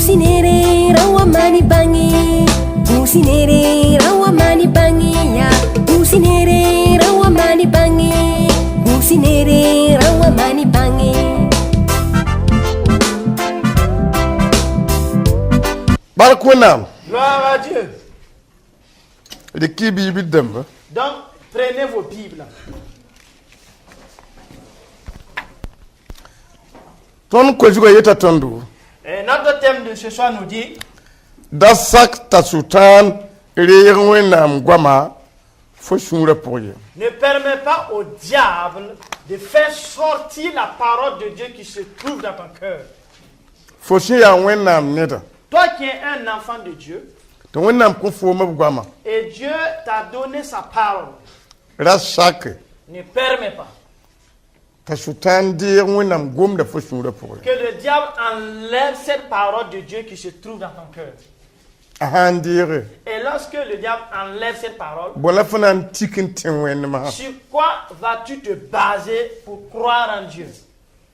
Businere rawa mani bangi, businere rawa mani bangi ya, businere rawa mani bangi, businere rawa mani bangi. Barkounam. Gloire à Dieu. L'équipe Bible d'Embe. Donc, prenez vos Bibles. Ton kojuga yeta tondu. Et notre thème de ce soir nous dit Dasak tasutan reyengwenam gwama foshunre pourye. ne permets pas au diable de faire sortir la parole de Dieu qui se trouve dans ton cœur. Foshin ya wenam neta. Toi qui es un enfant de Dieu, To wenam konfoma gwama. et Dieu t'a donné sa parole, Rasak ne permets pas tasutan dir wenam gwam da foshunre pourye. que le diable enlève cette parole de Dieu qui se trouve dans ton cœur. Ahandire. Et lorsque le diable enlève cette parole, Bola fanan tikin tenwenma. sur quoi vas-tu te baser pour croire en Dieu?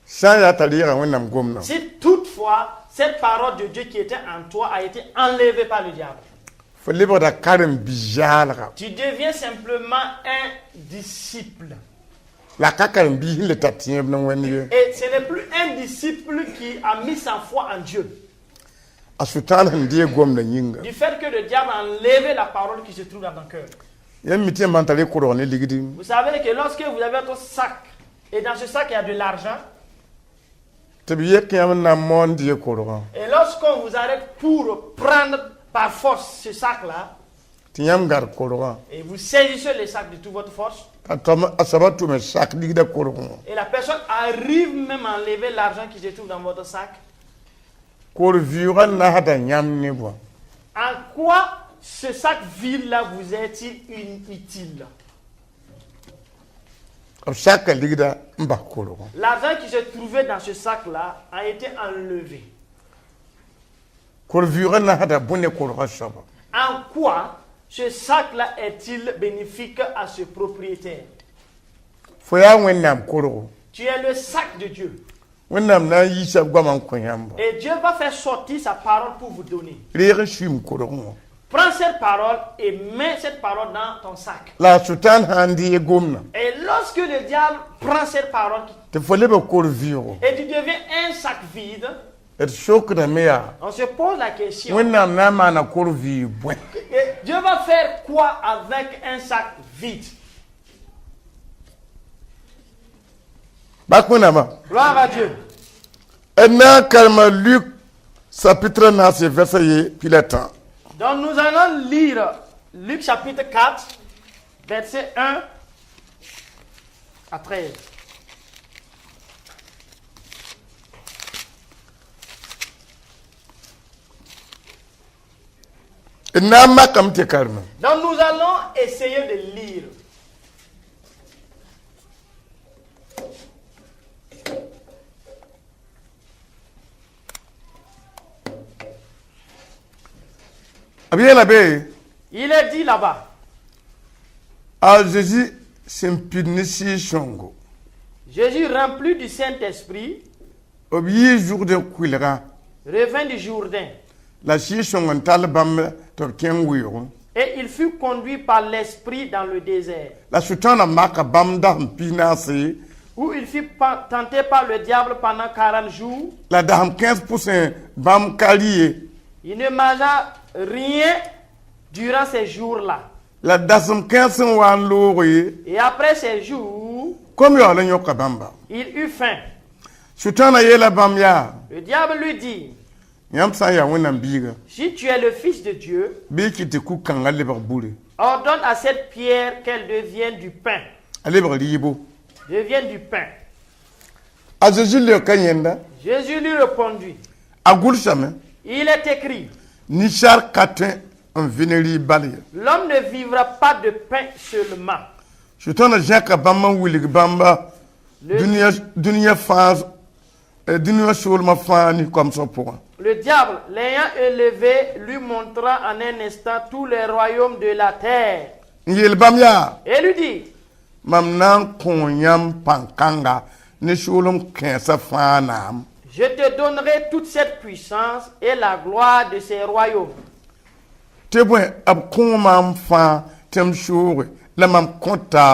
San ya talira wenam gwamna. Si toutefois, cette parole de Dieu qui était en toi a été enlevée par le diable, Fo libre da karim bijalra. tu deviens simplement un disciple. La kakarim bihin le tatien nan wenye. Et ce n'est plus un disciple qui a mis sa foi en Dieu. Asutan handie gwamna yinga. Du fait que le diable a enlevé la parole qui se trouve dans ton cœur. Yem mitie mantale korone ligidi. Vous savez que lorsque vous avez votre sac, et dans ce sac il y a de l'argent, Tabiye kiyam na mondi korone. et lorsqu'on vous arrête pour prendre par force ce sac-là, Tiyam gar korone. et vous saisissez le sac de toute votre force, Atama asabatu me sak ligida korone. et la personne arrive même à enlever l'argent qui se trouve dans votre sac, Kor viura na hada nyam ni bo. en quoi ce sac vide-là vous est-il inutile? Sak ligida mba korone. L'argent qui se trouvait dans ce sac-là a été enlevé. Kor viura na hada bonne korone saba. En quoi ce sac-là est-il bénéfique à ce propriétaire? Foya wenam korone. Tu es le sac de Dieu. Wenam na yisa gwamam konyamba. Et Dieu va faire sortir sa parole pour vous donner. Rere shim korone. Prends cette parole et mets cette parole dans ton sac. La sultan handi gomna. Et lorsque le diable prend cette parole Te folebe kor viuro. et tu deviens un sac vide, Et shok da meya. on se pose la question, Wenam na mana kor vi bwen. et Dieu va faire quoi avec un sac vide? Bakunama. Gloire à Dieu. Ena kalma Luc chapitre 9 verset piletan. Donc nous allons lire Luc chapitre 4, verset 1 à 13. Ena makam te kalma. Donc nous allons essayer de lire. Abiena be Il est dit là-bas, a Jésus sempinisi shongo. Jésus rempli du Saint-Esprit Obi jour de kwilra. revint du Jourdain La shi shongo talbam to ken wiro. et il fut conduit par l'Esprit dans le désert, La sultana maka bam da mpinasi. où il fut tenté par le diable pendant 40 jours. La dam 15% bam kaliye. Il ne mangea rien durant ces jours-là. La dasam 15 wan lori. Et après ces jours, Comme yo la nyoka bamba. il eut faim. Sultana yela bam ya. Le diable lui dit, Yam sa ya wenam biga. si tu es le Fils de Dieu, Biki te ku kanga lebar bure. ordonne à cette pierre qu'elle devienne du pain. Alebar libo. Devienne du pain. A Jésus le kanyenda. Jésus lui répondit, A gulsame. il est écrit, Nishar katin en veneri bali. l'homme ne vivra pas de pain seulement. Sultana jaka bamba wilig bamba. Dunia phase. Dunia sur ma fani comme ça pour. Le diable, l'ayant élevé, lui montra en un instant tous les royaumes de la terre. Yel bam ya. Et lui dit, Mam nan konyam pankanga. Ni shulum kensa fanam. Je te donnerai toute cette puissance et la gloire de ces royaumes. Te bõe b kõ mam fãa tɩ m soore la mam kõta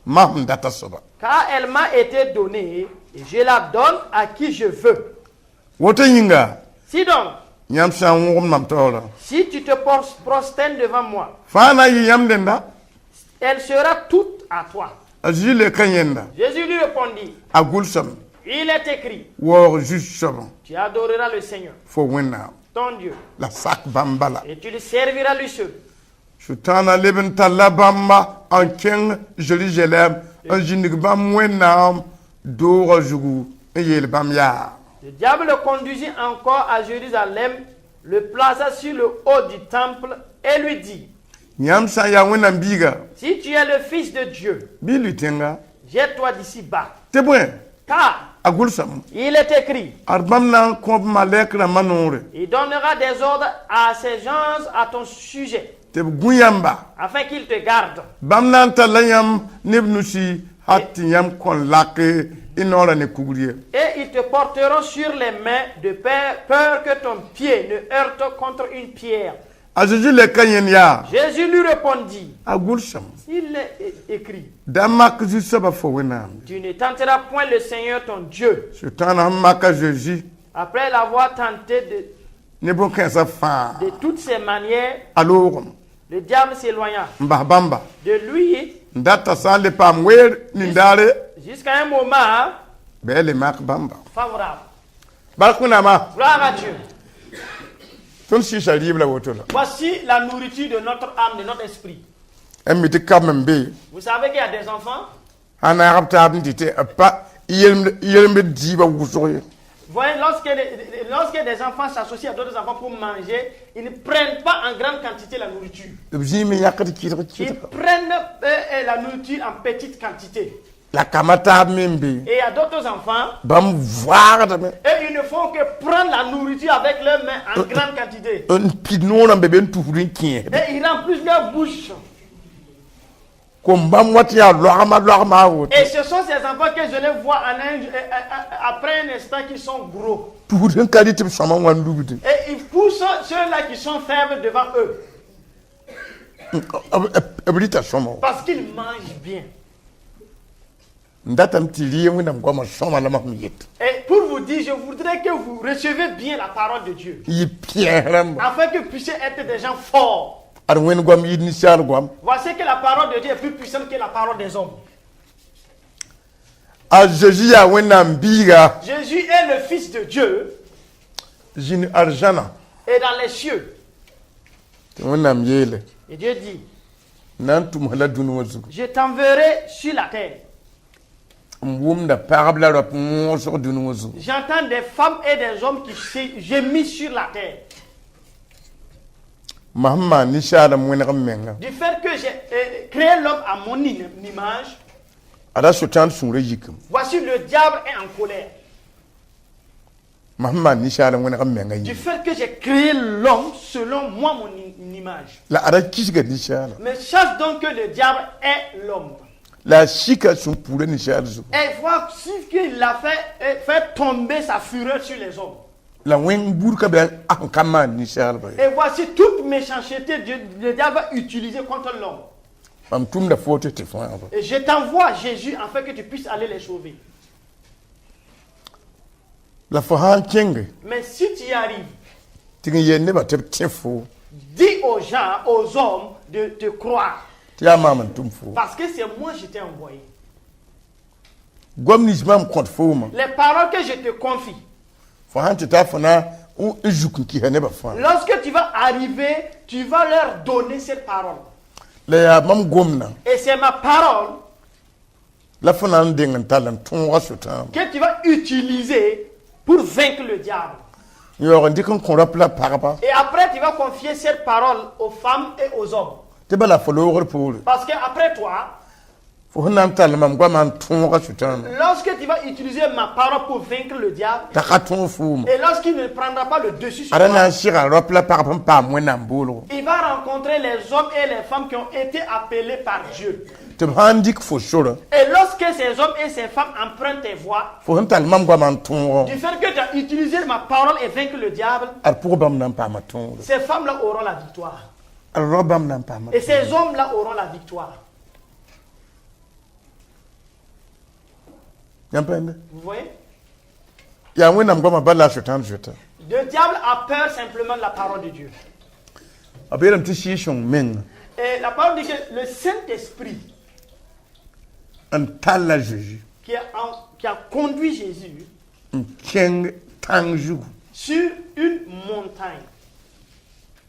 mam data soaba. Car elle m'a été donnée et je la donne à qui je veux. Woto yĩnga Si donc, yãmb sã n wõgem mam taoora si tu te prosternes devant moi, fãa na n yɩ yãmb dẽnda elle sera toute à toi. a zĩ le ka yẽnda Jésus lui répondit, a gʋlsame il est écrit, waoog zut soabẽ tu adoreras le Seigneur, fo wẽnnaam ton Dieu, la sak bãmb bala. et tu le serviras lui seul. Sʋtãana leb n talla bãmba n kẽng Jérusalem n zĩndg bãmb wẽnnaam doogã zugu n yeel bãmb yaa Le diable le conduisit encore à Jérusalem, le plaça sur le haut du temple et lui dit, yãmb sã n yaa wẽnnaam biiga si tu es le fils de Dieu, bɩ lʋɩ tẽnga jette-toi d'ici bas. tɩ bõe Car a gʋlsame il est écrit, ad bãmb na n kõ b malɛk rãmbã noore il donnera des ordres à ses gens à ton sujet, tɩ b gũ yãmba afin qu'ils te gardent. bãmb na n talla yãmb ne b nusi hat tɩ yãmb kõn lake y noora ne kugr ye Et ils te porteront sur les mains de peur que ton pied ne heurte contre une pierre. a zeezi le ka yẽnd yaa Jésus lui répondit, a gʋlsame il est écrit, da mak zu-soabã fo wẽnnaam tu ne tenteras point le Seigneur ton Dieu. Sʋtãana sẽn mak a Zeezi Après l'avoir tenté ne bõn-kãensã fãa de toutes ses manières, a loogem le diable s'éloigna n bas bãmba de lui n data sã n le paam weer nindaare jusqu'à un moment bɩ le mak bãmba favorable. bark wẽnnaamã Gloire à Dieu. tõnd sɩsa rɩɩb la woto la Voici la nourriture de notre âme, de notre esprit. n mi tɩ kab n be Vous savez qu'il y a des enfants, sã n naag b taab n tɩ tɩ b pa yelemd diibã wʋsg ye vous voyez, lorsque des enfants s'associent à d'autres enfants pour manger, ils ne prennent pas en grande quantité la nourriture. b zĩig me yãkd kɩdg Ils kɩdga prennent la nourriture en petite quantité. la kama taab me n be Et il y a d'autres enfants, bãmb vaagdame et ils ne font que prendre la nourriture avec leurs mains en grande quantité. n pid noorã n be be n tusd n kẽesd Et ils remplissent leur bouche. kom bãmb wat yaa loagma a woto Et ce sont ces enfants que je les vois après un instant qui sont gros. tusd n ka rɩ tɩ b sõma n wa n lugde Et ils poussent ceux-là qui sont faibles devant eux. b rɩta sõma Parce qu'ils mangent bien. n datame tɩ rɩɩ wẽnnaam goamã sõma la mam yet Et pour vous dire, je voudrais que vous recevez bien la parole de Dieu. yɩ pɩɛs rãmba Afin que vous puissiez être des gens forts. ad wẽnd goam yɩɩd ninsaal goam Voici que la parole de Dieu est plus puissante que la parole des hommes. a Zeezi yaa wẽnnaam biiga Jésus est le Fils de Dieu zĩn arzãna et dans les cieux. tɩ wẽnnaam yeele Et Dieu dit, na n tʋmsa la dũni wã zugu je t'enverrai sur la terre. n wʋmda pagb la rap n wõsg dũni wã zugu J'entends des femmes et des hommes qui gémissent sur la terre. mam maan ninsaalem wẽneg n menga Du fait que j'ai créé l'homme à mon image, ada sʋtãand sũurã yikame voici le diable est en colère. mam maan ninsaalem wẽneg n menga Du yɩ fait que j'ai créé l'homme selon moi, mon image. la ada kisga ninsaala Mais sache donc que le diable est l'homme. la a sika sẽn puurã ninsaal zugu Et voici qu'il a fait tomber sa fureur sur les hommes. la wẽng burka bɩ a sẽn ka maan ninsaalba ye Et voici toute méchanceté le diable va utiliser contre l'homme. mam tʋmda foo tɩ tɩ fãagba Et je t'envoie Jésus afin que tu puisses aller les sauver. la fo sã n kẽnge Mais si tu y arrives, tɩ n yel nebã tɩ b tẽ foo dis aux gens, aux hommes de te croire. tɩ yaa maam n tʋm foo Parce que c'est moi qui t'ai envoyé. goam nins mam kõt foomã Les paroles que je te confie, fo sã n tɩ ta fo na n zuk n kɩsa nebã fãa lorsque tu vas arriver, tu vas leur donner cette parole. la yaa mam gomdã Et c'est ma parole la fo na n deng n tall n tõoga sʋtãamba que tu vas utiliser pour vaincre le diable. yaoog n dɩk n kõ rap la pagba Et après, tu vas confier cette parole aux femmes et aux hommes. tɩ bala fo loogr poore Parce qu'après toi, fo sẽn na n tall mam goamã n tõoga sʋtãamba lorsque tu vas utiliser ma parole pour vaincre le diable, t'a ka tõog foomã et lorsqu'il ne prendra pas le dessus sur ada na toi, n sɩga rap la pagb n paam wẽnnaam boolgo il va rencontrer les hommes et les femmes qui ont été appelés par Dieu. te handik fo shora Et lorsque ces hommes et ces femmes empruntent tes voies, fo hantal mam gwa man ton du fait que tu as utilisé ma parole et vaincu le diable, ar pour bam nan pa ma ton ces femmes-là auront la victoire. ar robam nan pa ma Et ces hommes-là auront la victoire. yampende Vous voyez? ya wenam gwa ma bala shaitan jeta Le diable a peur simplement de la parole de Dieu. aberam ti shi shong men Et la parole dit que le Saint-Esprit an tala Jésus qui a conduit Jésus keng tangjugu sur une montagne.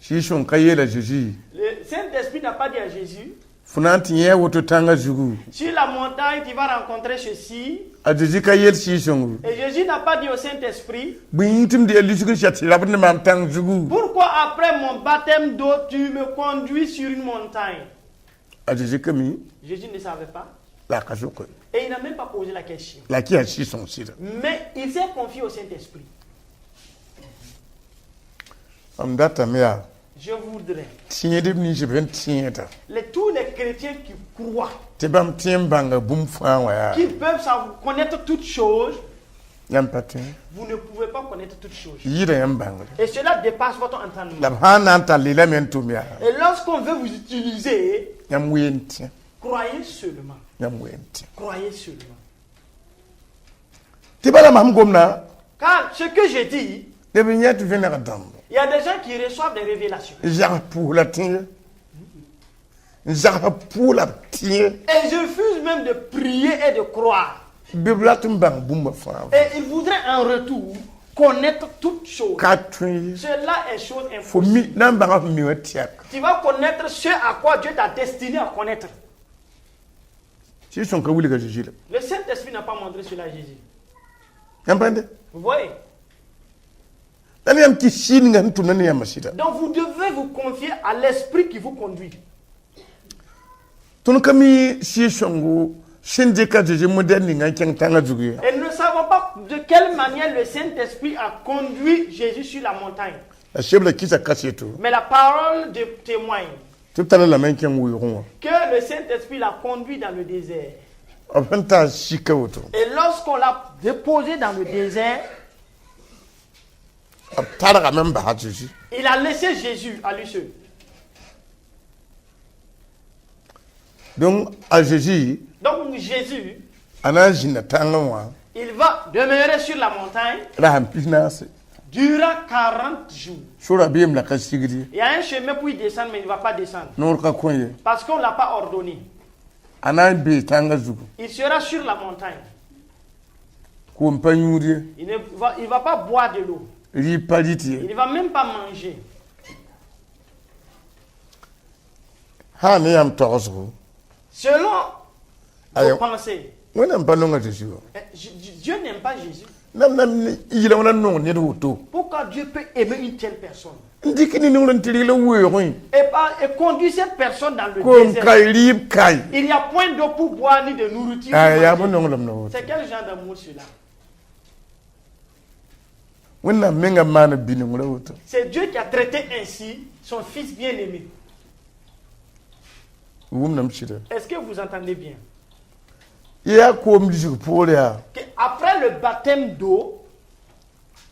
shi shong kayela Jésus Le Saint-Esprit n'a pas dit à Jésus, funanti ye woto tanga jugu sur la montagne tu vas rencontrer ceci. a Jésus kayel shi shong Et Jésus n'a pas dit au Saint-Esprit, bintim de elisugu shati rabne man tangjugu pourquoi après mon baptême d'eau tu me conduis sur une montagne? a Jésus kami Jésus ne savait pas. la kashoko Et il n'a même pas posé la question. la ki a shi shong sira Mais il s'est confié au Saint-Esprit. am data mea Je voudrais, tiye de ni je ben tiye ta tous les chrétiens qui croient, te bam tiem banga bum fa wa ya qui peuvent connaître toutes choses, yam patin vous ne pouvez pas connaître toutes choses. yira yam banga Et cela dépasse votre entendement. la hana ta lila men to mea Et lorsqu'on veut vous utiliser, yam wenti croyez seulement. yam wenti Croyez seulement. te bala mam gomna Car ce que j'ai dit, de ben yat venera dam il y a des gens qui reçoivent des révélations. jar pour la tiye jar pour la tiye Et je refuse même de prier et de croire. biblatum bang bum fa Et ils voudraient en retour connaître toutes choses. ka tun Cela est chose fo impossible. mi nan banga mi watiak Tu vas connaître ce à quoi Dieu t'a destiné à connaître. shi shong ka wuli ga Jésus la Le Saint-Esprit n'a pas montré cela à Jésus. yam pande Vous voyez? dan yam ki shin ngan tunan yam sida Donc vous devez vous confier à l'Esprit qui vous conduit. tun kami shi shongo shinje ka Jésus moderne ngan keng tanga jugu Et nous ne savons pas de quelle manière le Saint-Esprit a conduit Jésus sur la montagne. la chebla kisa kaseto Mais la parole de témoigne tout tala la men keng wuyo que le Saint-Esprit l'a conduit dans le désert. afanta shika woto Et lorsqu'on l'a déposé dans le désert, tara ga men ba Jésus il a laissé Jésus à lui seul. donc à Jésus Donc Jésus, ana jinna tanga wa il va demeurer sur la montagne la hampinase durant 40 jours. sura biem la kasigri Il y a un chemin pour y descendre, mais il ne va pas descendre. nor ka konye Parce qu'on ne l'a pas ordonné. ana be tanga jugu Il sera sur la montagne. ko mpanyuri Il ne va pas boire de l'eau. ri paliti Il ne va même pas manger. ha ne yam tozo Selon Ayo. vos pensées, wona mpanonga Jésus Dieu n'aime pas Jésus. nam yila wona no ne woto Pourquoi Dieu peut aimer une telle personne ndikini ni wona tiri le wuyo et conduire cette personne dans le ko désert? kai ri kai Il n'y a point d'eau pour boire ni de nourriture. ah pour ya manger. bono nglam no C'est quel genre d'amour celui-là? wona menga mana binu ngula woto C'est Dieu qui a traité ainsi son fils bien-aimé. wum nam chira Est-ce que vous entendez bien? ya ko mjiju pole ya Après le baptême d'eau,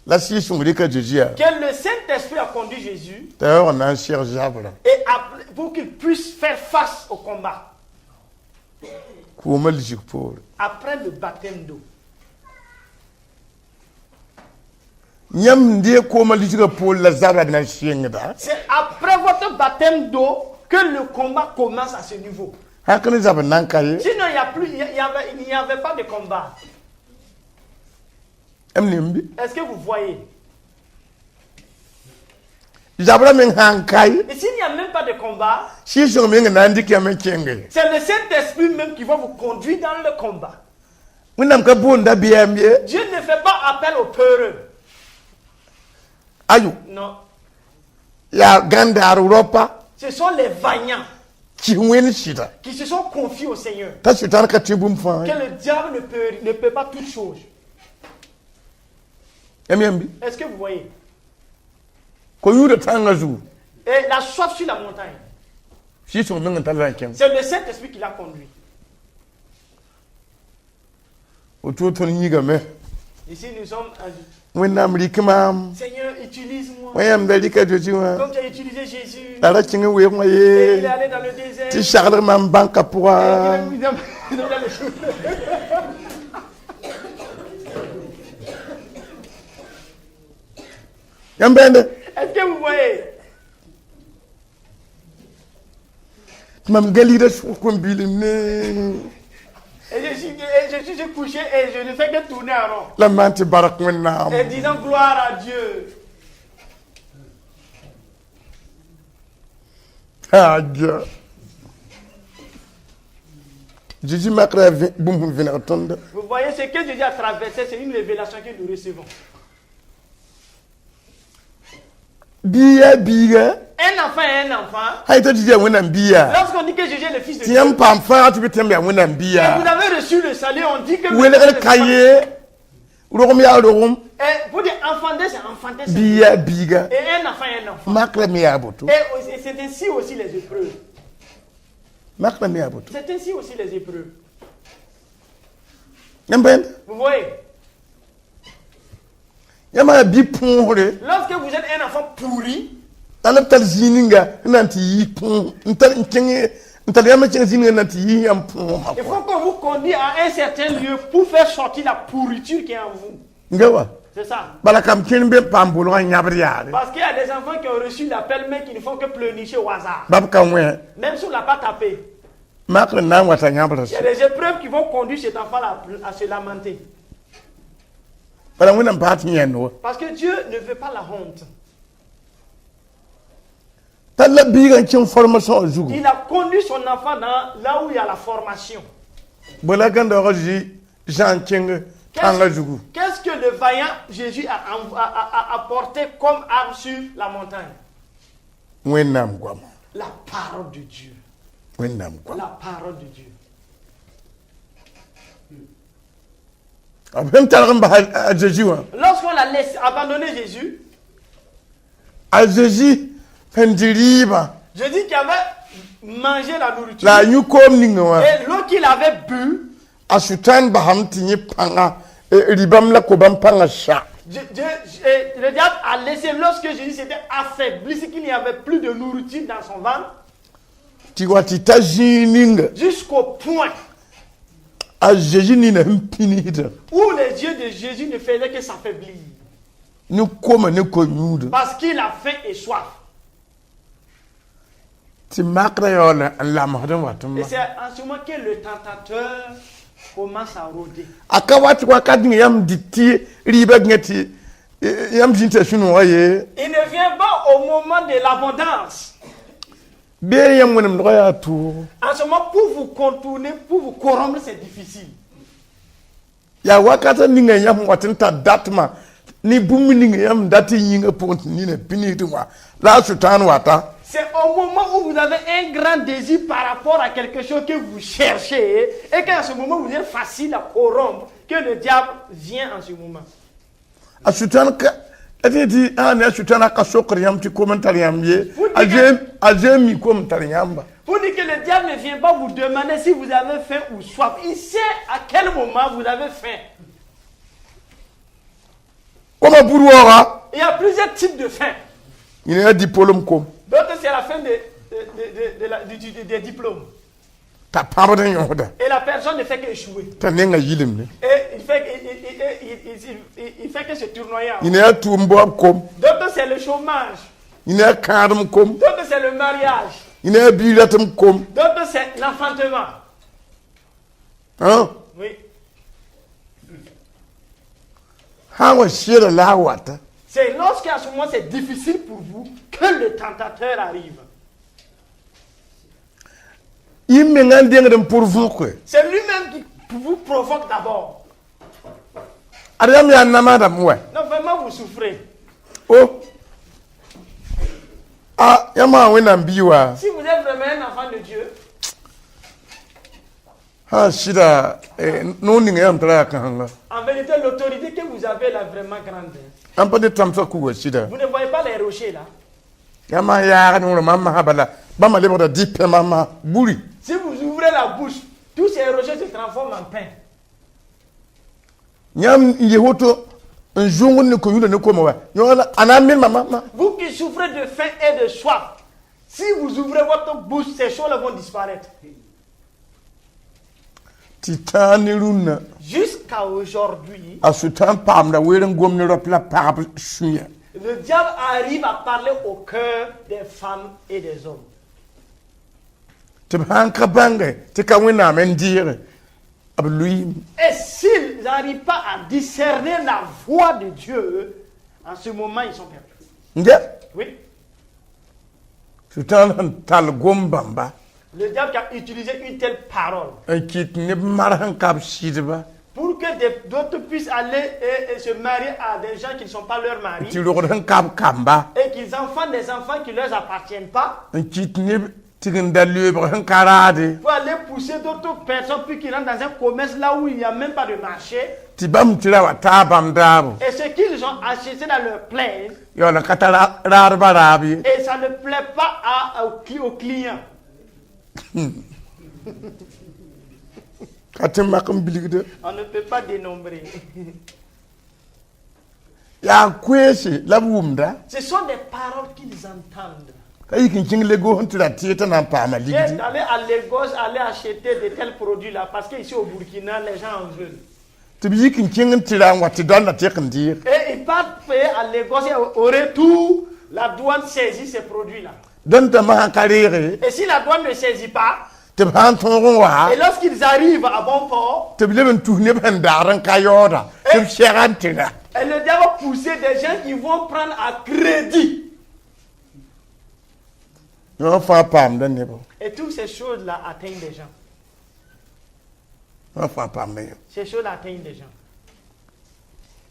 la si sungri ka Jésus que le Saint-Esprit a conduit Jésus ta on a cher jabla et pour qu'il puisse faire face au combat. ko malji pole Après le baptême d'eau. nyam ndie ko malji ka pole la zabla na shiengda C'est après votre baptême d'eau que le combat commence à ce niveau. hakana zabla nan kai Sinon, il n'y avait pas de combat. amnembi Est-ce que vous voyez? zabla men hankai Et s'il n'y a même pas de combat, si so men na ndiki ya men kenge c'est le Saint-Esprit même qui va vous conduire dans le combat. wonam ka bonda biamye Dieu ne fait pas appel aux peureux. ayu Non. ya ganda Europa Ce sont les vaillants ki wen shida qui se sont confiés au Seigneur. ta sutar ka tibum fa Que le diable ne peut pas toutes choses. amyambi Est-ce que vous voyez? ko yuda tanga zu Et la soif sur la montagne, si so men ta la ken c'est le Saint-Esprit qui l'a conduit. Autour ton yigame. Ici, nous sommes. When I'm Rikmam. Seigneur, utilise-moi. When I'm the Rika Jujua. Comme tu as utilisé Jésus. La Ching away Et my il est allé dans le désert. Ti Charles Mam Banka pour. Yambende. Est-ce que vous voyez? Mam Galida Shukumbilim. Et je suis couché et je ne fais que tourner en rond. La Manti Barak Wenam. Et disant gloire à Dieu. Ah Dieu. Jésus m'a créé boum vénératonde. Vous voyez ce que Jésus a traversé, c'est une révélation que nous recevons. Bia Biga. Un enfant est un enfant. Haïta Didier Wenam Bia. Lorsqu'on dit que Jésus est le fils de Dieu, Tiens pas faire tu peux t'aimer à Wenam et Bia. vous avez reçu le salut, on dit que Où est le cahier? Romia Rom. Et pour dire enfanter, c'est enfanter. Bia Biga. Et un enfant est un enfant. Makla Miaboto. Et c'est ainsi aussi les épreuves. Makla Miaboto. C'est ainsi aussi les épreuves. Yambende. Vous voyez, Yama Bipon. lorsque vous êtes un enfant pourri, Alaptal Zininga. Nanti Yipon. Ntaliama Zininga Nanti Yampon. il faut qu'on vous conduise à un certain lieu pour faire sortir la pourriture qui est en vous. Ngawa. C'est ça. Balakam Kenbe Pambolo Yabriade. Parce qu'il y a des enfants qui ont reçu l'appel, mais qui ne font que pleurnicher au hasard. Babkamwe. Même si on ne l'a pas tapé. Makla Namwata Yabras. Il y a des épreuves qui vont conduire cet enfant à se lamenter. But I went and party and Parce que Dieu ne veut pas la honte. Tala big and chum formation Zoug. Il a conduit son enfant là où il y a la formation. Bolaganda Rogi, Jean King, Kanga Zougou. Qu'est-ce que le vaillant Jésus a apporté comme arme sur la montagne? Wenam Guam. La parole de Dieu. Wenam Guam. La parole de Dieu. À Jésus. Lorsqu'on l'a laissé abandonner Jésus, À Jésus, Pendiriba. Jésus qui avait mangé la nourriture La New Coming. et l'eau qu'il avait bu, À Sultan Baham Tini Panga. Ribam la Kobam Panga Sha. le diable a laissé, lorsque Jésus s'était affaibli, c'est qu'il n'y avait plus de nourriture dans son ventre, Tiwatita Jining. jusqu'au point À Jésus Nina Mpinita. où les yeux de Jésus ne faisaient que s'affaiblir. Nous comme nous connaissons. Parce qu'il a faim et soif. Si Makra Yola, la Madame Et Watuma. c'est en ce moment que le tentateur commence à rôder. Akawat Wakading Yam Diti, Ribagnetti, Yam Jinta Sunoye. Il ne vient pas au moment de l'abondance. Beriam Wenam Roya Tour. En ce moment, pour vous contourner, pour vous corrompre, c'est difficile. Ya Wakata Ninga Yam Watenta Datma. Ni Bumining Yam Dati Yinga Pont Nina Pinituma. La Sultan Wata. C'est au moment où vous avez un grand désir par rapport à quelque chose que vous cherchez et qu'en ce moment vous êtes facile à corrompre que le diable vient en ce moment. A Sultan Ka. Ati Anna Sultan Akasokar Yam Ti Commentariam Ye. Azemi Commentariamba. Pour dire que le diable ne vient pas vous demander si vous avez faim ou soif. Il sait à quel moment vous avez faim. Comment Bourouara? Il y a plusieurs types de faim. Il y a un diplôme comme. D'autres, c'est la fin des diplômes. Ta parole Yoda. Et la personne ne fait qu'échouer. Ta Nenga Yilim. Et il fait que se tournoyer. Il y a Tumboab comme. D'autres, c'est le chômage. Il y a Kadam comme. D'autres, c'est le mariage. Il y a Bilatum comme. D'autres, c'est l'enfantement. Hein? Oui. How share la wata? C'est lorsqu'à ce moment c'est difficile pour vous que le tentateur arrive. Il me l'a dit pour vous. C'est lui-même qui vous provoque d'abord. Adam ya namada mwe. Non, vraiment vous souffrez. Oh. Ah, yama wena mbiwa. Si vous êtes vraiment un enfant de Dieu, Ha shida no ninga yam tra kanga. en vérité l'autorité que vous avez là vraiment grande. Ampa de tamsa ku shida. Vous ne voyez pas les rochers là. Yama ya no mama habala. Bama lebo da dipe mama buri. Si vous ouvrez la bouche, tous ces rochers se transforment en pain. Nyam yehoto un jour ne ko yule ne ko ma. Yona anamil mama. Vous qui souffrez de faim et de soif, si vous ouvrez votre bouche, ces choses vont disparaître. Titaniruna. Jusqu'à aujourd'hui, Asutan pam da weren gomne ropla pap suya. le diable arrive à parler au cœur des femmes et des hommes. Te hanka bange te ka wena men dire abluim. Et s'ils n'arrivent pas à discerner la voix de Dieu, en ce moment, ils sont perdus. Nge Oui. sutan tal gombamba. Le diable qui a utilisé une telle parole Un kit ne marhan kap sidba. pour que d'autres puissent aller et se marier à des gens qui ne sont pas leurs maris Ti rodan kap kamba. et qu'ils enfantent des enfants qui ne leur appartiennent pas Un kit ne tigenda libre han karade. pour aller pousser d'autres personnes puis qu'ils rentrent dans un commerce là où il n'y a même pas de marché. Tibam tira wa tabam dabo. Et ce qu'ils ont acheté dans leur plaine, Yona katala rarbarabi. et ça ne plaît pas aux clients. Katem makam biligde. On ne peut pas dénombrer. Ya kwesi labumda. Ce sont des paroles qu'ils entendent. Kay kin king lego hontira tieta na pama Et ligdi. d'aller à Lagos, aller acheter de tels produits-là, parce qu'ici au Burkina, les gens en veulent. Tibi kin king tira wati donna tekendir. Et ils partent payer à Lagos et au retour, la douane saisit ces produits-là. Don ta ma karere. Et si la douane ne saisit pas, Te han ton wa. et lorsqu'ils arrivent à bon port, Te bileben tuhne ben daran kayoda. Te cherantina. et le diable va pousser des gens qui vont prendre à crédit. Yo fa pam dan nebo. Et toutes ces choses-là atteignent des gens. Yo fa pam me. Ces choses-là atteignent des gens.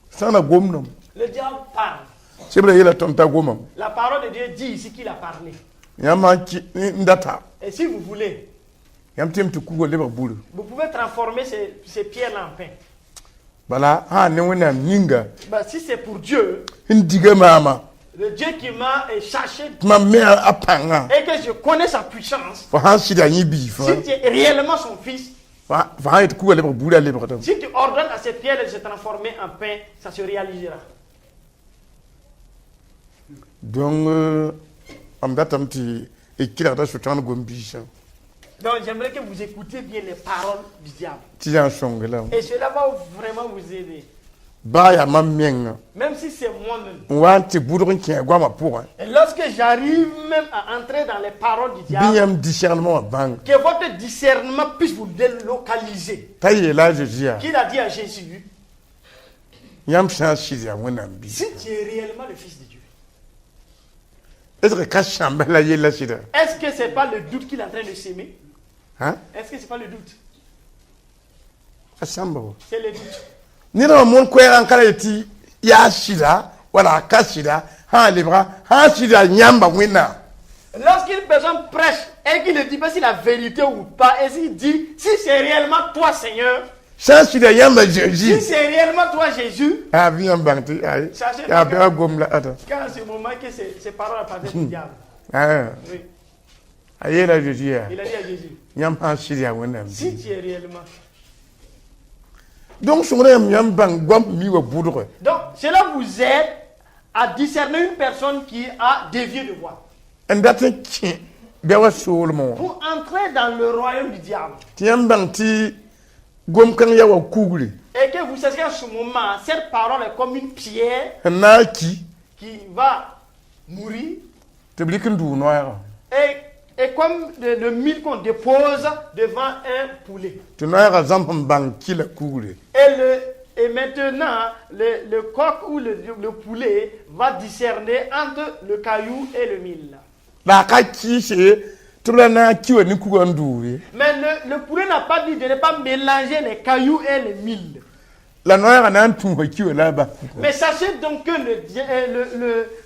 Sana gomnom. Le diable parle. Sebra yela tonta gomam. La parole de Dieu dit ici qu'il a parlé. Yama ki ndata. Et si vous voulez, Yam tem tu kugo leba bulu. vous pouvez transformer ces pierres-là en pain. Bala ha ne wona nyinga. Ben, si c'est pour Dieu, Ndiga mama. le Dieu qui m'a cherché Ma me apanga. et que je connais sa puissance, Fa han sida nyi bi fa. si tu es réellement son fils, Fa ha kugo leba bulu leba tam. si tu ordonnes à ces pierres de se transformer en pain, ça se réalisera. Donc am datam ti ekira da sutan gombisha. Donc j'aimerais que vous écoutiez bien les paroles du diable. Ti jan songela. Et cela va vraiment vous aider. Ba ya mamenga. Même si c'est moi-même. Wanti budurun ki gwa ma pour. Et lorsque j'arrive même à entrer dans les paroles du diable, Binyam discernement bang. que votre discernement puisse vous délocaliser. Taye la Jésus. Qu'il a dit à Jésus, Yam sha shizia wona bi. si tu es réellement le Fils de Dieu, Est-ce que ka shambala yela shida? est-ce que ce n'est pas le doute qu'il est en train de s'aimer? Hein? Est-ce que ce n'est pas le doute? Ashamba. C'est le doute. Ni na mon kwera nkala yeti ya shida wala ka shida ha libra ha shida nyamba wina. Lorsqu'une personne prêche et qu'il ne dit pas si la vérité ou pas, et s'il dit, si c'est réellement toi Seigneur, Sha shida yamba si Jésus. c'est réellement toi Jésus, Ah bien bangti ay. Ya ba gomla ata. quand c'est le moment que ces paroles appartiennent du diable. Ah. Oui. Ayela Jésus. Il a dit à Jésus, Nyam ha shida wona si bi. tu es réellement. Donc son nyam bang gom mi wa budure. Donc, cela vous aide à discerner une personne qui a dévié de voie. Ndate ki bewa solmo. Pour entrer dans le royaume du diable. Tiam bang ti gom kan ya wa kugli. Et que vous sachiez en ce moment, cette parole est comme une pierre Na ki qui va mourir. te blikin du noira. Et comme le mille qu'on dépose devant un poulet. Te noira zampam bang ki la kugli. Et maintenant, le coq ou le poulet va discerner entre le caillou et le mille. La ka ki se tula na ki wa ni kugo nduwe. Mais le poulet n'a pas dit de ne pas mélanger les cailloux et les mille. La noira na ntu wa ki wa la ba. Mais sachez donc que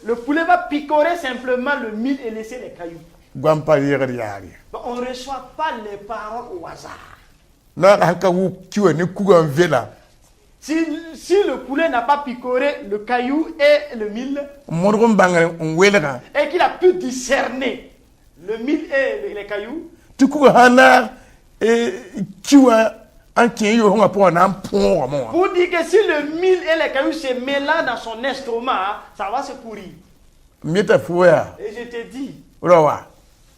le poulet va picorer simplement le mille et laisser les cailloux. Gwampa yeri yari. Bon, on ne reçoit pas les paroles au hasard. Na hanka wu ki wa ni kugo vela. Si le poulet n'a pas picoré le caillou et le mille, Modrum bangare on welga. et qu'il a pu discerner le mille et les cailloux, Tu kugo hana ki wa an kin yo nga po na pon mo Pour dire que si le mil et les cailloux se mélangent dans son estomac, ça va se pourrir. mita fuya Et je te dis, rowa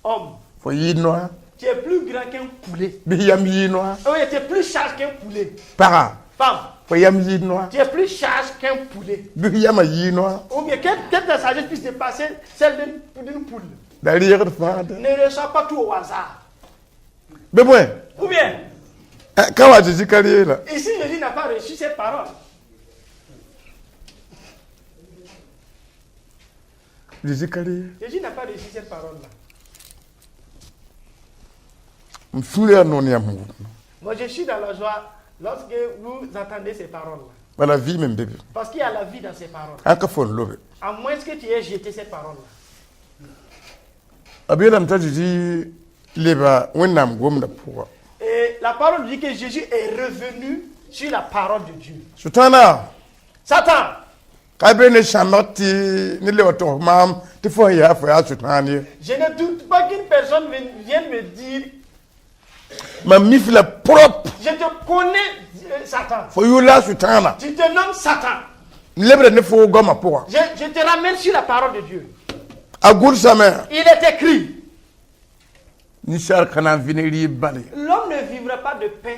homme, fo yino tu es plus grand qu'un poulet. bi yam yino Oui, tu es plus chargé qu'un poulet. para Femme, fo yam yino tu es plus chargé qu'un poulet. bi yam yino Ou bien que ta sagesse puisse dépasser celle d'une poule. da rire fa Ne reçois pas tout au hasard. be boy Ou bien, kawa ji kariye la ici Jésus n'a pas reçu cette parole. ji kariye Jésus n'a pas reçu cette parole-là. mfule no ni amu Moi, je suis dans la joie lorsque vous entendez ces paroles-là. wala vie même bébé Parce qu'il y a la vie dans ces paroles. aka fon lobe À moins que tu aies jeté cette parole-là. abela mtaji ji leba wennam gomna pour Et la parole dit que Jésus est revenu sur la parole de Dieu. sutana Satan, ka be ne shamati ni le wato mam ti fo ya sutani je ne doute pas qu'une personne vienne me dire, ma mifla propre je te connais, Satan. fo yula sutana Tu te nommes Satan. lebre ne fo goma pour Je te ramène sur la parole de Dieu. agul sama Il est écrit, ni shar kana vineri bali l'homme ne vivra pas de pain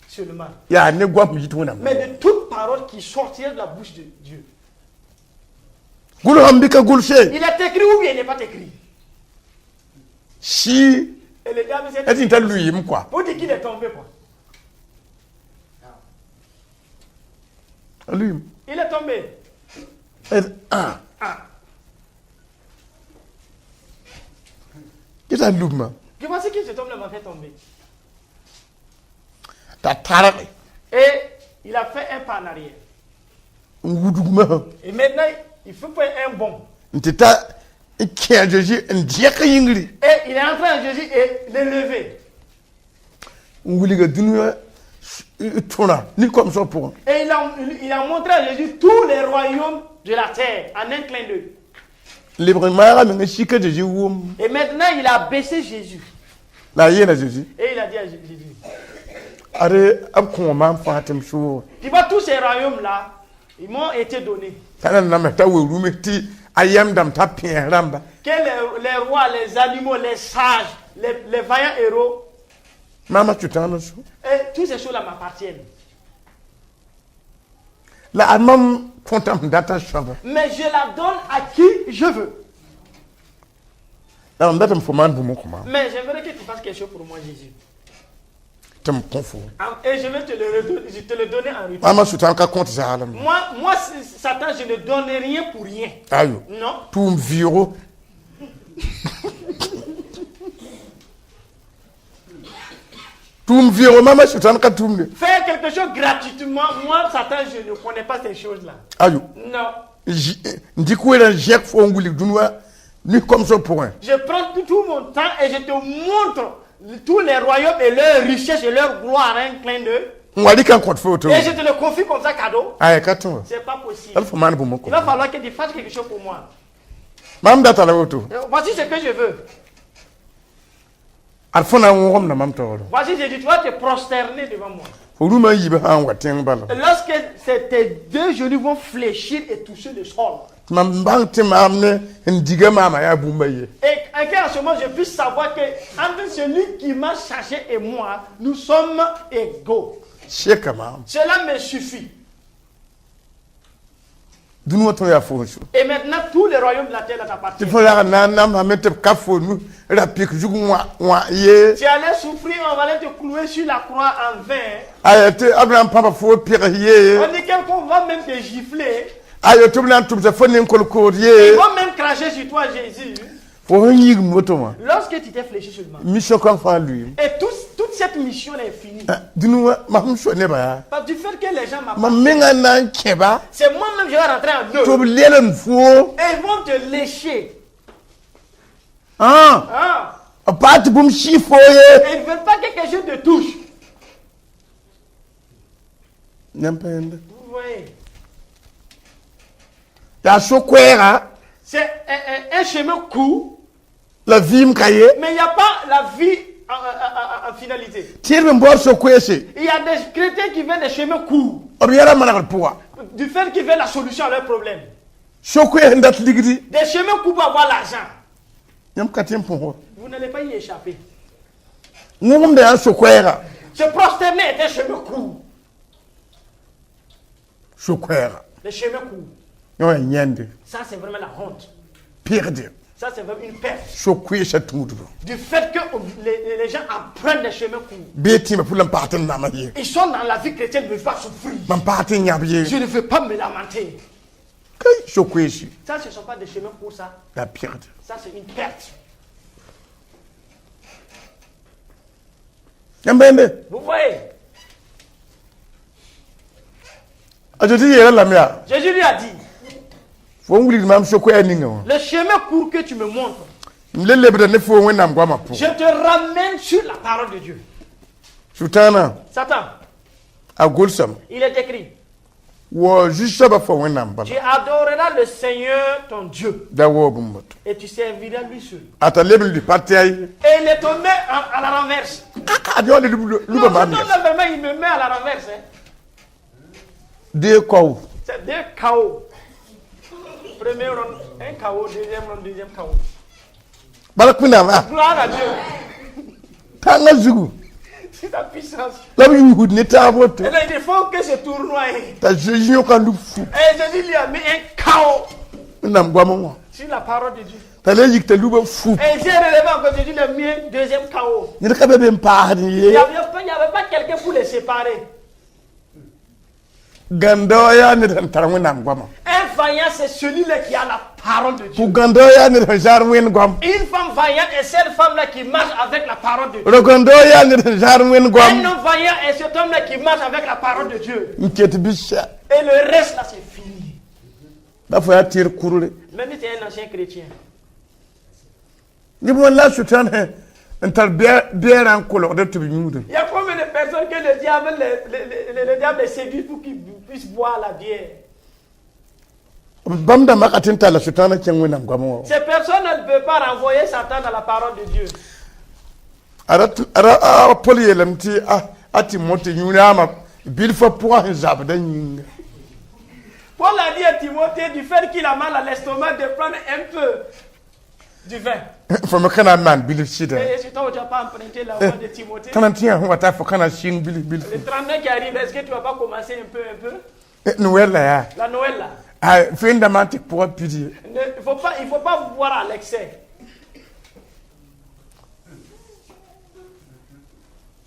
seulement, ya ne gwam yituna mais de toute parole qui sortira de la bouche de Dieu. gul hambika gul she Il est écrit ou bien il n'est pas écrit. si Et le diable s'est etin taluyim quoi pour dire qu'il est tombé, quoi. aluyim Il est tombé. ah Ah. kita luma Je pensais que cet homme-là m'a fait tomber. ta tarare Et il a fait un pas en arrière. ngudugma Et maintenant, il faut faire un bond. ntita kiajeji ndiaka yingri Et il est entré en Jésus et le lever. nguliga dunya tuna ni comme ça pour Et il a montré à Jésus tous les royaumes de la terre en un clin d'œil. libre mara me shika jeji wum Et maintenant, il a baissé Jésus. la yena jeji Et il a dit à Jésus, are ab ko ma fatim shu tu vois, tous ces royaumes-là, ils m'ont été donnés. tanan na meta we rumeti ayam dam ta pien ramba Que les rois, les animaux, les sages, les vaillants héros, mama tutana shu et toutes ces choses-là m'appartiennent. la amam kontam data shaba Mais je la donne à qui je veux. la ndatam foman bu mokuma Mais j'aimerais que tu fasses quelque chose pour moi, Jésus. tam konfu Et je vais te le donner en retour. mama sutan ka compte za alam Moi, Satan, je ne donne rien pour rien. ayo Non. tum viro tum viro mama sutan ka tumne Faire quelque chose gratuitement, moi, Satan, je ne connais pas ces choses-là. ayo Non. ndikuela jek fo nguli dunwa ni comme ça pour un Je prends tout mon temps et je te montre tous les royaumes et leurs richesses et leur gloire, un clin d'œil. ngwali kan compte photo Et je te le confie comme ça, cadeau. ay kato C'est pas possible. al foman bu moko Il va falloir que tu fasses quelque chose pour moi. mam data la auto Voici ce que je veux. al fona ngom na mam tawlo Voici, je dis, tu vas te prosterner devant moi. fo ruma yiba han waten bala Et lorsque tes deux genoux vont fléchir et toucher le sol, mam bangte mamne ndiga mama ya bumbaye et en ce moment, je puisse savoir que entre celui qui m'a cherché et moi, nous sommes égaux. sheka mam Cela me suffit. dunwa to ya fo shu Et maintenant, tous les royaumes de la terre ti t'appartiennent. fo la na na ma mete ka fo nu rapik jugu wa ye Tu allais souffrir, on allait te clouer sur la croix en vain. ayate abraham papa fo pire ye On dit qu'on va même te gifler. ayo tublan tubza fo nen kol ko Ils ye vont même cracher sur toi, Jésus. fo yig moto ma Lorsque tu t'es fléchi seulement. mission kan fa lui Et toute cette mission est finie. dunwa mam so ne ba Parce du fait que les gens ma m'appartiennent. menga na keba C'est moi-même, je vais rentrer en to eux. lelen fo Et ils vont te lécher. ah Hein? apat bum shifo ye Et ils ne veulent pas que quelque chose te touche. nyampende Vous voyez? ya so kwera C'est un chemin court, la vie mkaye mais il n'y a pas la vie en finalité. Tire me boire so kwese. Il y a des chrétiens qui veulent des chemins courts. Obiara manakal poa. Du fait qu'ils veulent la solution à leurs problèmes. So kwe ndat ligidi. Des chemins courts pour avoir l'argent. Yam katim pour. Vous n'allez pas y échapper. Ngum de so kwera. Se prosterner est un chemin court. So kwera. Les chemins courts. Yo nyende. Ça, c'est vraiment la honte. Perde. Ça, c'est vraiment une perte. So kwese tumudu. Du fait que les gens apprennent les chemins courts. Beti me pulam parten na maye. Ils sont dans la vie chrétienne, ne veulent pas souffrir. Man parten nyabiye. Je ne veux pas me lamenter. Kay so kwese. Ça, ce ne sont pas des chemins courts, ça. La perde. Ça, c'est une perte. Yambende. Vous voyez? Ajoti yera lamya. Jésus lui a dit, Fo nguli mam so kwe ningo. le chemin court que tu me montres, Mlele beda ne fo wenam gwa mapo. je te ramène sur la parole de Dieu. Sultana Satan, a golsam. il est écrit, Wo jisha ba fo wenam ba. tu adoreras le Seigneur ton Dieu Da wo bumot. et tu serviras lui seul. Ata lebel di partai. Et il est tombé à la renverse. Adio le Non, luba non, mamia. non, il me met à la renverse. Hein. De ko. C'est deux KO. Premier round, un KO, deuxième round, deuxième KO. Balakuna ma. Gloire à Dieu. Tanga zugu. C'est ta puissance. La yuhud ne ta bote. Et là, il faut que ce tournoi. Ta jeju kan lu fu. Et Jésus lui a mis un KO Nam gwa mo. sur la parole de Dieu. Ta le yik te luba fu. Et j'ai relevé encore, Jésus lui a mis un deuxième KO. Ni ka bebe mpa Il ni n'y ye. avait pas quelqu'un pour les séparer. Gandoya ne tan tarawena gwa ma. Un vaillant, c'est celui-là qui a la parole de Dieu. Pu gandoya ne tan jarwen gwa. Une femme vaillante est cette femme-là qui marche avec la parole de Dieu. Ro gandoya ne tan jarwen Un gwa. homme vaillant est cet homme-là qui marche avec la parole de Dieu. Nket bisha. Et le reste là, c'est fini. Da fo ya tir kurule. Même si tu es un ancien chrétien. Ni mo la sultan he. Entar biera ko lo de tubi nyude. Il y a combien de personnes que le diable les séduit pour qu'ils puissent boire la bière? Bamda makatin ta la sultan ken wenam gwa mo. Ces personnes ne peuvent pas renvoyer Satan dans la parole de Dieu. Ara polyelamti ati moti nyunama bil fa poa zabda nyinga. Paul a dit à Timothée du fait qu'il a mal à l'estomac de prendre un peu du vin. Fo me kana man bil sida. Et si toi tu n'as pas emprunté la voix de Timothée, Kana tiya wata fo kana shin bil. le 39 qui arrive, est-ce que tu ne vas pas commencer un peu? Noël ya. La Noël là. Ah fin damantik pour pidi. Il faut pas boire à l'excès.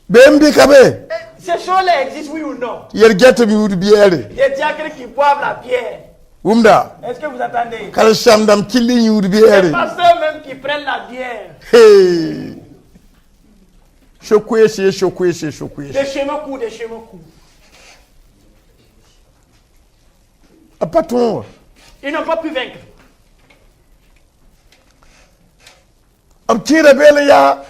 Bembi kabe. Ces choses-là existent, oui ou non? Yer gette mi wudi biere. Il y a des diacres qui boivent la bière. Umda. Est-ce que vous attendez? Kala shamdam killi wudi Les biere. pasteurs même qui prennent la bière. Hey. Shokwese. Des chemins courts, des chemins courts. Apaton. Ils n'ont pas pu vaincre. Ab tira bele ya.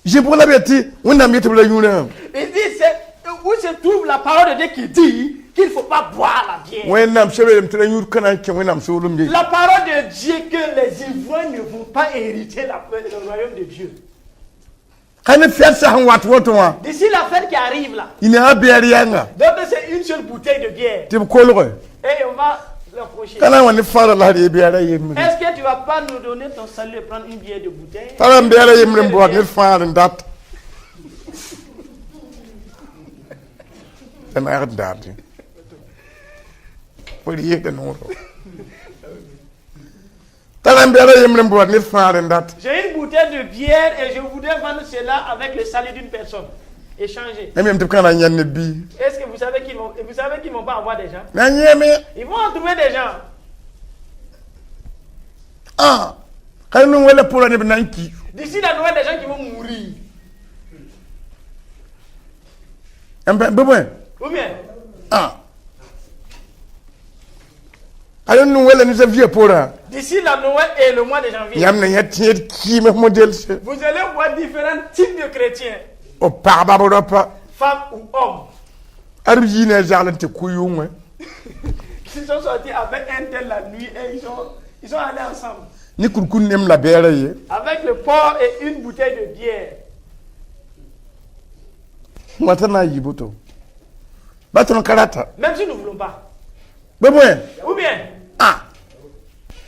Je pour la beti, on a mis tout le yuna. Il dit, c'est où se trouve la parole de Dieu qui dit qu'il ne faut pas boire la bière. Wenam shebelem tira yur kana ke wenam solum je. La parole de Dieu que les ivrognes ne vont pas hériter le royaume de Dieu. Kana fiasa han wat wotowa. D'ici la fête qui arrive là, Ina biere yanga. donc c'est une seule bouteille de bière. Tib kolgo. Et on va l'approcher. Kana wani fara la de biere yemre. Est-ce que tu ne vas pas nous donner ton salut et prendre une bière de bouteille? Fara biere yemre bo ni fara ndat. En er ndat. Pour y de no. Fara biere yemre bo ni fara ndat. J'ai une bouteille de bière et je voudrais vendre cela avec le salut d'une personne. Échanger. Même tib kana nyanne bi. Est-ce que vous savez qu'ils vont pas avoir des gens? Na nyeme. Ils vont en trouver des gens. Ah. Kana wala pour ne nanki. D'ici la Noël, des gens qui vont mourir. Bebe. Ou bien, Ah. Ayo nu wala ni sa vie pora. d'ici la Noël et le mois de janvier, Yamna yati ki me model se. vous allez voir différents types de chrétiens, O pa ba bo pa. femmes ou hommes, Arbi ne jalante kuyunwe. qui sont sortis avec un tel la nuit et ils sont allés ensemble. Ni kurkun nem la bere ye. Avec le porc et une bouteille de bière. Matana yibuto. Baton karata. Même si nous ne voulons pas. Bebouin. Ou bien, Ah.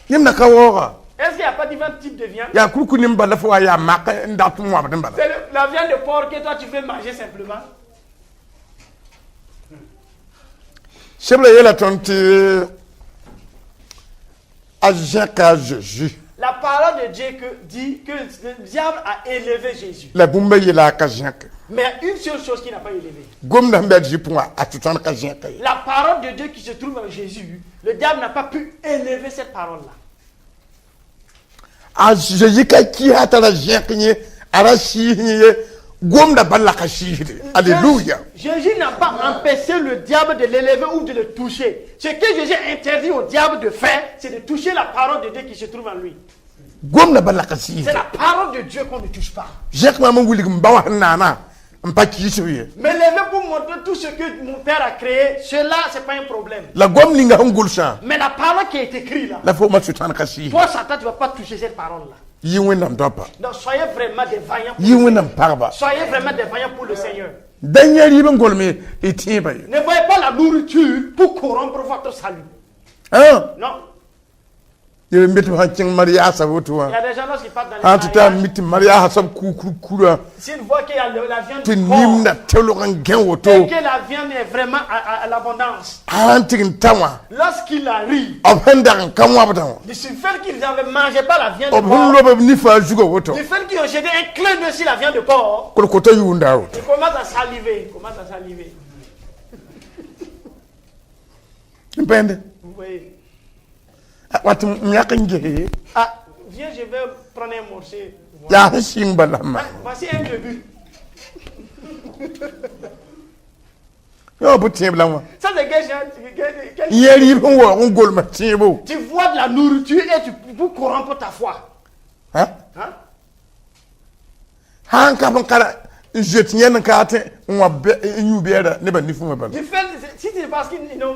Yemna kawora. est-ce qu'il n'y a pas différents types de viande? Ya kuku nimba la fois ya mak ndatu mwa badamba. C'est la viande de porc que toi tu veux manger simplement. Chebla yela tonti ajaka Jésus. La parole de Dieu dit que le diable a élevé Jésus. La bumba yela kajaka. Mais une seule chose qui n'a pas élevé. Gomna mbeji pour atutan kajaka. La parole de Dieu qui se trouve en Jésus, le diable n'a pas pu élever cette parole-là. A Jésus ki hatala jenkenye arashi gomna balaka shihide. Alléluia. Jésus n'a pas empêché le diable de l'élever ou de le toucher. Ce que Jésus interdit au diable de faire, c'est de toucher la parole de Dieu qui se trouve en lui. Gomna balaka shihide. C'est la parole de Dieu qu'on ne touche pas. Jek maman wuli mbawa nana mpaki suye. Mais lever pour montrer tout ce que mon père a créé, cela, c'est pas un problème. La gom linga hungulsa. Mais la parole qui est écrite là, La fo ma tutan kashi. toi, Satan, tu ne vas pas toucher cette parole-là. Yiwenam dopa. Donc, soyez vraiment des vaillants pour le Yiwenam parba. Seigneur. Soyez vraiment des vaillants pour le Seigneur. Daniel yiben golme etiba. Ne voyez pas la nourriture pour corrompre votre salut. Hein? Non. Yebe mbeti hanching Maria sawotu. Il y a des gens qui partent dans les En tout cas, mariages. miti Maria hasab kukura. S'ils voient qu'il y a la viande Tu du porc, nimna teloran gen et woto. que la viande est vraiment à l'abondance, Antin tawa. lorsqu'il arrive, Obhendan kamwa batan. du fait qu'ils n'avaient mangé pas la viande de Obhun porc, lobe nifa jugo woto. du fait qu'ils ont jeté un clin d'œil sur la viande de porc, Kolokota yunda woto. ils commencent à saliver. Ils commencent à saliver. Mpende. Vous voyez. Watu myaka nje. Ah, viens, je vais prendre un morceau. Voilà. Ya hashing balama. Voici un début. Yo butin blanwa. Ça, c'est quelque chose. Yeri yiben wo ngol ma tibo. Tu vois de la nourriture et tu peux corrompre ta foi. Hein? Hein? Han ka ban kala jetien ka te nwa nyubera ne ba nifu ba. Du fait, si c'est parce qu'ils ont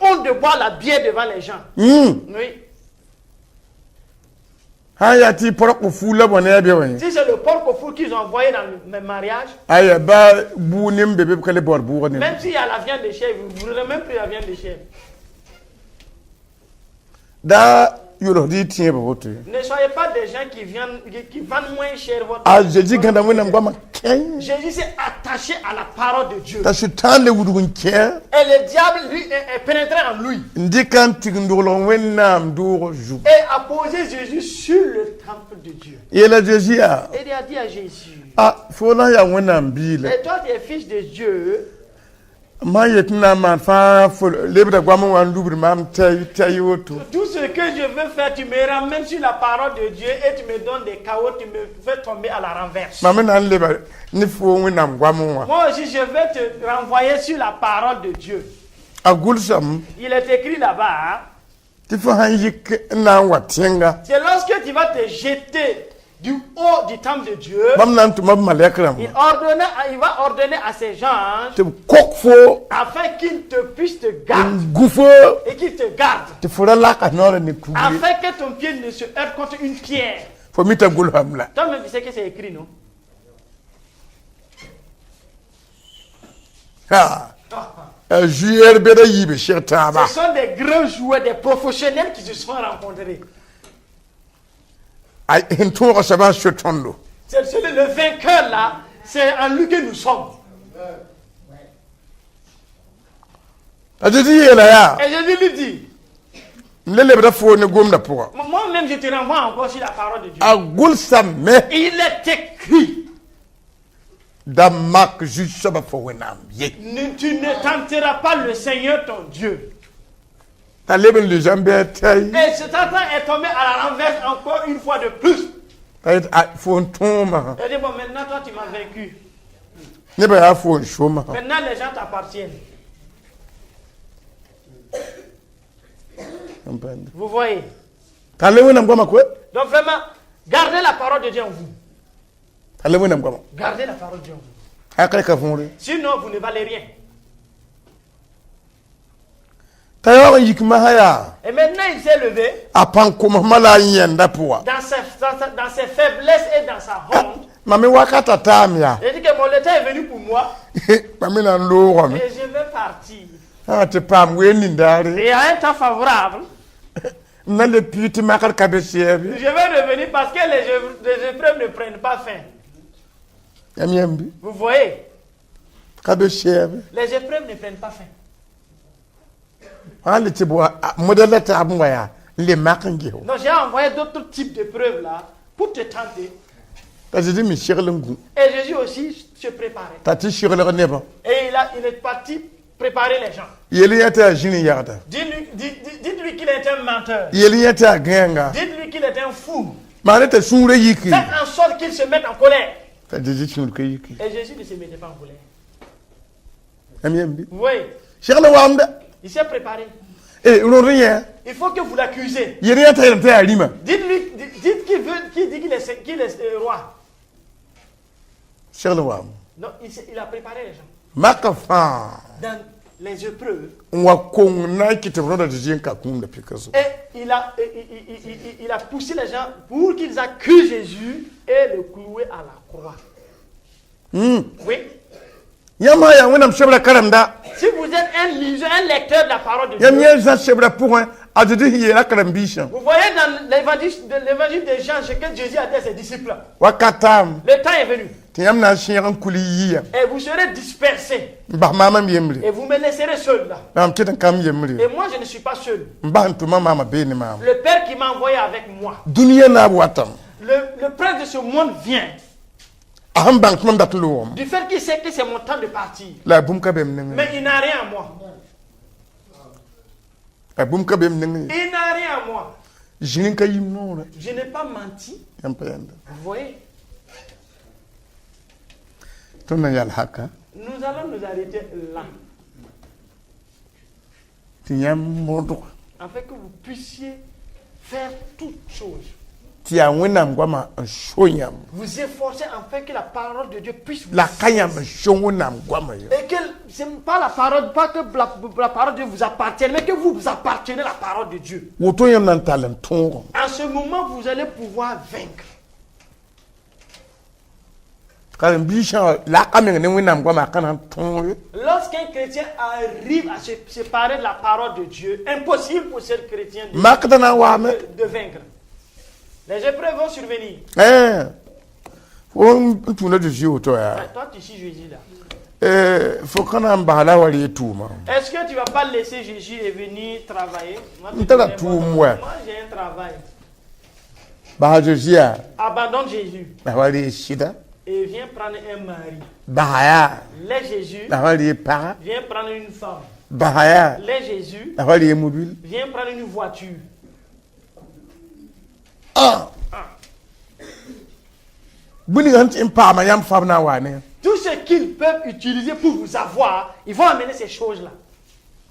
honte de boire la bière devant les gens. Oui. Han ya ti porok fula bona be wani. Si c'est le porc au four qu'ils ont envoyé dans le mariage, Aya ba bu nim bebe kale bor bu woni. même s'il y a la viande de chèvre, vous n'aurez même plus la viande de chèvre. Da yoro di tie ba woto. Ne soyez pas des gens qui vendent moins cher votre. A jeji ganda wona ngoma ken. Jésus s'est attaché à la parole de Dieu. Ta shutan le wudugun ken. Et le diable, lui, est pénétré en lui. Ndikan tigndolo wenna mduro ju. Et a posé Jésus sur le temple de Dieu. Yela jeji ya. Et il a dit à Jésus, Ah fona ya wona mbile. et toi tu es fils de Dieu, Ma yetina man fa fo lebda gwamu wan lubri mam tay woto. tout ce que je veux faire, tu me ramènes sur la parole de Dieu et tu me donnes des chaos, tu me fais tomber à la renverse. Mamen an leba ni fo wona gwamu wa. Moi aussi, je vais te renvoyer sur la parole de Dieu. Agul sam Il est écrit là-bas, hein, ti fo han yik na watenga. c'est lorsque tu vas te jeter du haut du temple de Dieu, Bam nan tu mab malekram. il va ordonner à ses gens Te kok fo afin qu'ils te puissent te garder gufo et qu'ils te gardent, te fora la ka nore ni kubi. afin que ton pied ne se heurte contre une pierre. Fo mita gul hamla. Toi-même, tu sais que c'est écrit, non? Ha. Juer beda yibe shetaba. Ce sont des grands joueurs, des professionnels qui se sont rencontrés. Ayento saba shetondo. C'est le vainqueur là, c'est en lui que nous sommes. Adedi yela ya. Et Jésus lui dit, Lele beda fo ne gomna pour. moi-même je te renvoie encore sur la parole de Dieu. Agul sam me Il est écrit, da mak ju saba fo wenam ye. tu ne tenteras pas le Seigneur ton Dieu. Ta leben le jambe tay. Et ce Satan est tombé à la renverse encore une fois de plus. Ay fo ntoma. Il dit, bon, maintenant toi tu m'as vaincu. Ne ba ya fo shoma. Maintenant les gens t'appartiennent. Vous voyez? Ta le wenam goma ko? Donc vraiment, gardez la parole de Dieu en vous. Ta le wenam goma. Gardez la parole de Dieu en vous. Akare ka fonre. Sinon, vous ne valez rien. Ta yo yikma haya. Et maintenant, il s'est levé Apan ko mala yenda pour. dans ses faiblesses et dans sa honte. Mami wakata tamia. Il dit que le temps est venu pour moi Mami na ndoro. et je vais partir. Ah te pam we Et nindari. il y a un temps favorable. Na le piti makar kabeshebi. Je vais revenir parce que les épreuves ne prennent pas fin. Yamiembi. Vous voyez, Kabeshebi. les épreuves ne prennent pas fin. Ali tibo modela tabwa ya le makangeho. Donc j'ai envoyé d'autres types d'épreuves là pour te tenter. Tazidi mi shirlungu. Et Jésus aussi se préparait. Tati shirlungu neba. Et il est parti préparer les gens. Yeli yata jini yarda. Dites-lui qu'il est un menteur. Yeli yata genga. Dites-lui qu'il est un fou. Mane te sure yiki. Faites en sorte qu'il se mette en colère. Tazidi sure yiki. Et Jésus ne se mettait pas en colère. Yamiembi. Vous voyez, Shirlungu wamda. il s'est préparé. Eh, on rien. Il faut que vous l'accusez. Yeli yata yata alima. Dites-lui, dites qu'il dit qu'il est roi. Shirlungu wam. Non, il a préparé les gens. Makafa. Dans les épreuves. Wa kong na kitebro da jin ka kunda pikazo. Et il a poussé les gens pour qu'ils accusent Jésus et le clouer à la croix. Oui. Yama ya wonam shebra karamda. Si vous êtes un lecteur de la parole de Yam Dieu, yeza shebra point adidi yera karambisha. vous voyez dans l'évangile de Jean ce que Jésus a dit à ses disciples. Wakatam. Le temps est venu Tiyam na shiran kuli yiya. et vous serez dispersés Ba mama yemri. et vous me laisserez seul là. Nam kitan kam yemri. Et moi je ne suis pas seul. Ba ntuma mama beni mama. Le Père qui m'a envoyé avec moi, Dunia na watam. le prince de ce monde vient. Aham bank mam datlo. Du fait qu'il sait que c'est mon temps de partir. La bum ka bem nenge. Mais il n'a rien à moi. La bum ka bem nenge. Il n'a rien à moi. Jinin ka yimno la. Je n'ai pas menti. Yam payanda. Vous voyez, Tonna yal haka. nous allons nous arrêter là. Tiyam modo. Afin que vous puissiez faire toutes choses. Tiya wonam gwama shoyam. Vous efforcer afin que la parole de Dieu puisse vous La kanyam shongonam gwama yo. et que ce n'est pas la parole, pas que la parole de Dieu vous appartienne, mais que vous appartenez à la parole de Dieu. Woto yam nan talent ton. En ce moment, vous allez pouvoir vaincre. Karambisha la kamen ne wonam gwama kanan ton. Lorsqu'un chrétien arrive à se séparer de la parole de Dieu, impossible pour ce chrétien Makdana wame. de vaincre. Les épreuves vont survenir. Faut tuna de jio to ya. Toi, tu suis Jésus là. Faut kana mbala wali tuma. Est-ce que tu ne vas pas laisser Jésus et venir travailler? Moi, Moi, j'ai un travail. Ba jojia. Abandonne Jésus Ba wali shida. et viens prendre un mari. Bahaya. Laisse Jésus, Ba wali para. viens prendre une femme. Bahaya. Laisse Jésus, Ba wali mobile. viens prendre une voiture. Buni hanti impa ma yam famna wane. Tout ce qu'ils peuvent utiliser pour vous avoir, ils vont amener ces choses-là.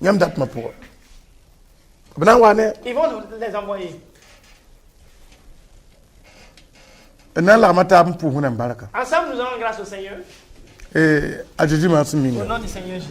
Yam dat ma pour. Bana wane. Ils vont les envoyer. Na la mata pour huna baraka. Ensemble, nous allons grâce au Seigneur. Ajiji ma Au suminga. nom du Seigneur Jésus.